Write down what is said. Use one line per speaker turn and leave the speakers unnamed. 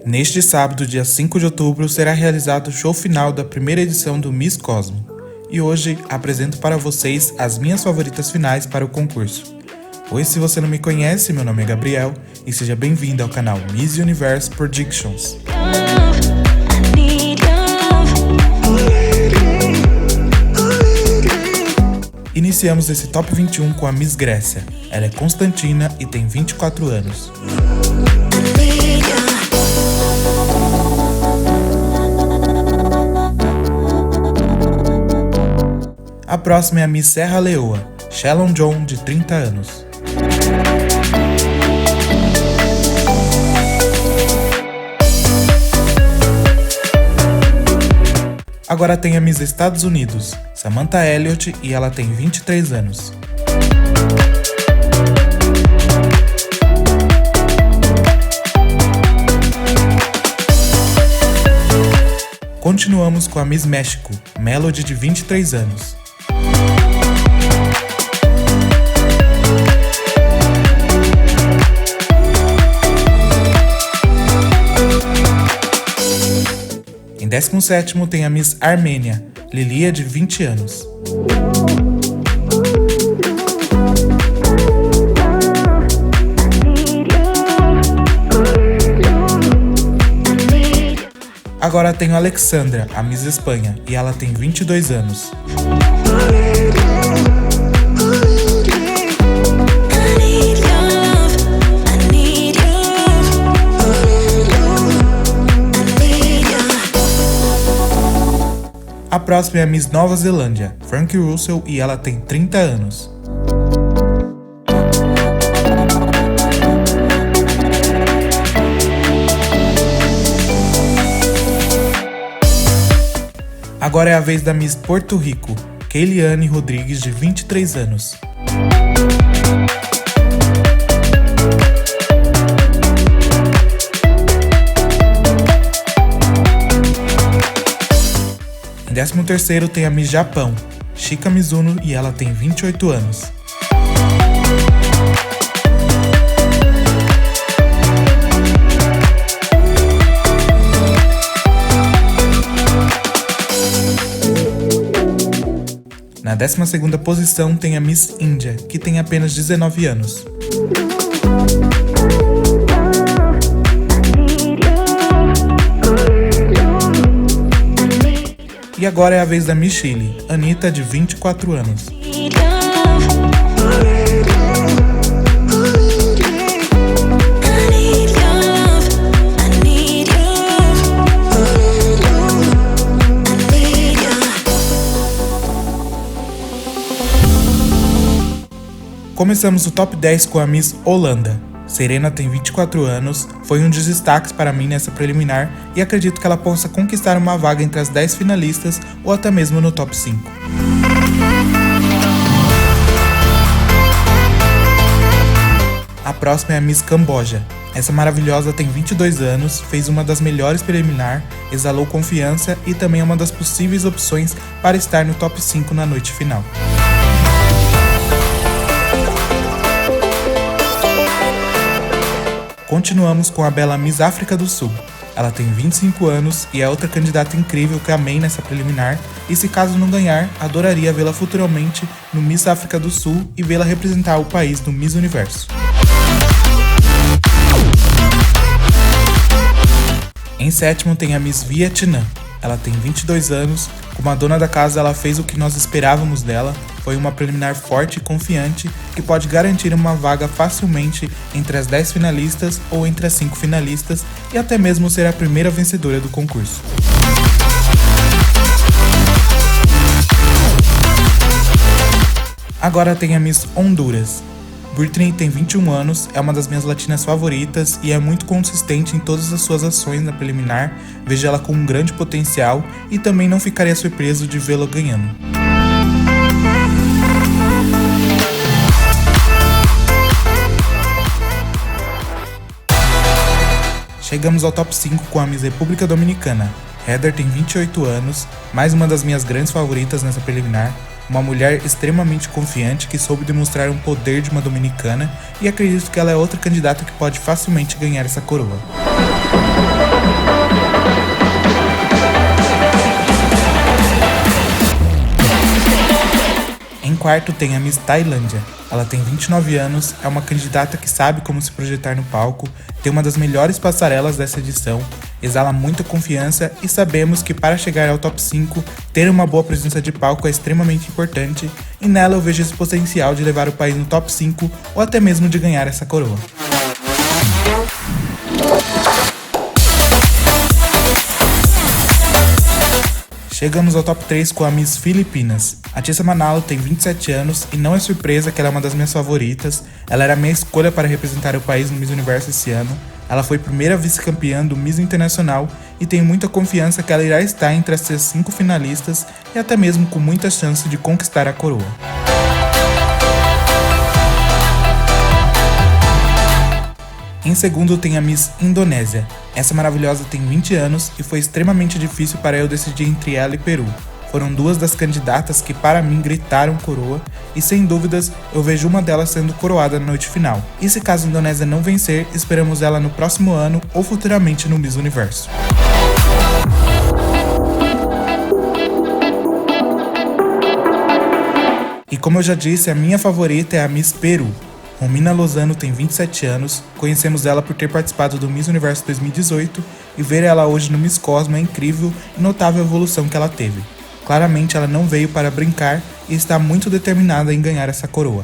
Neste sábado, dia 5 de outubro, será realizado o show final da primeira edição do Miss Cosmo. E hoje apresento para vocês as minhas favoritas finais para o concurso. Oi, se você não me conhece, meu nome é Gabriel e seja bem-vindo ao canal Miss Universe Predictions. Iniciamos esse Top 21 com a Miss Grécia. Ela é Constantina e tem 24 anos. A próxima é a Miss Serra Leoa, Shalom John, de 30 anos. Agora tem a Miss Estados Unidos, Samantha Elliott, e ela tem 23 anos. Continuamos com a Miss México, Melody, de 23 anos. Em 17º tem a Miss Armênia, Lilia, de 20 anos. Agora tenho a Alexandra, a Miss Espanha, e ela tem 22 anos. A próxima é a Miss Nova Zelândia, Frankie Russell, e ela tem 30 anos. Agora é a vez da Miss Porto Rico, Keiliane Rodrigues, de 23 anos. Em 13º tem a Miss Japão, Shika Mizuno, e ela tem 28 anos. Na 12ª posição tem a Miss Índia, que tem apenas 19 anos. E agora é a vez da Miss Chile, Anitta, de 24 anos. Começamos o Top 10 com a Miss Holanda. Serena tem 24 anos, foi um dos destaques para mim nessa preliminar e acredito que ela possa conquistar uma vaga entre as 10 finalistas ou até mesmo no Top 5. A próxima é a Miss Camboja. Essa maravilhosa tem 22 anos, fez uma das melhores preliminar, exalou confiança e também é uma das possíveis opções para estar no Top 5 na noite final. Continuamos com a bela Miss África do Sul. Ela tem 25 anos e é outra candidata incrível que amei nessa preliminar, e se caso não ganhar, adoraria vê-la futuramente no Miss África do Sul e vê-la representar o país no Miss Universo. Em 7º tem a Miss Vietnã. Ela tem 22 anos, como a dona da casa ela fez o que nós esperávamos dela, foi uma preliminar forte e confiante que pode garantir uma vaga facilmente entre as 10 finalistas ou entre as 5 finalistas e até mesmo ser a primeira vencedora do concurso. Agora tem a Miss Honduras. Britney tem 21 anos, é uma das minhas latinas favoritas e é muito consistente em todas as suas ações na preliminar, vejo ela com um grande potencial e também não ficaria surpreso de vê-la ganhando. Chegamos ao Top 5 com a Miss República Dominicana. Heather tem 28 anos, mais uma das minhas grandes favoritas nessa preliminar, uma mulher extremamente confiante que soube demonstrar um poder de uma dominicana e acredito que ela é outra candidata que pode facilmente ganhar essa coroa. Em quarto tem a Miss Tailândia. Ela tem 29 anos, é uma candidata que sabe como se projetar no palco, tem uma das melhores passarelas dessa edição, exala muita confiança e sabemos que para chegar ao top 5, ter uma boa presença de palco é extremamente importante e nela eu vejo esse potencial de levar o país no top 5 ou até mesmo de ganhar essa coroa. Chegamos ao top 3 com a Miss Filipinas. A Tissa Manalo tem 27 anos e não é surpresa que ela é uma das minhas favoritas. Ela era a minha escolha para representar o país no Miss Universo esse ano. Ela foi primeira vice-campeã do Miss Internacional e tenho muita confiança que ela irá estar entre as 5 finalistas e até mesmo com muita chance de conquistar a coroa. Em segundo tem a Miss Indonésia. Essa maravilhosa tem 20 anos e foi extremamente difícil para eu decidir entre ela e Peru. Foram duas das candidatas que para mim gritaram coroa e sem dúvidas eu vejo uma delas sendo coroada na noite final. E se caso a Indonésia não vencer, esperamos ela no próximo ano ou futuramente no Miss Universo. E como eu já disse, a minha favorita é a Miss Peru. Romina Lozano tem 27 anos, conhecemos ela por ter participado do Miss Universo 2018 e ver ela hoje no Miss Cosmo é incrível e notável a evolução que ela teve. Claramente ela não veio para brincar e está muito determinada em ganhar essa coroa.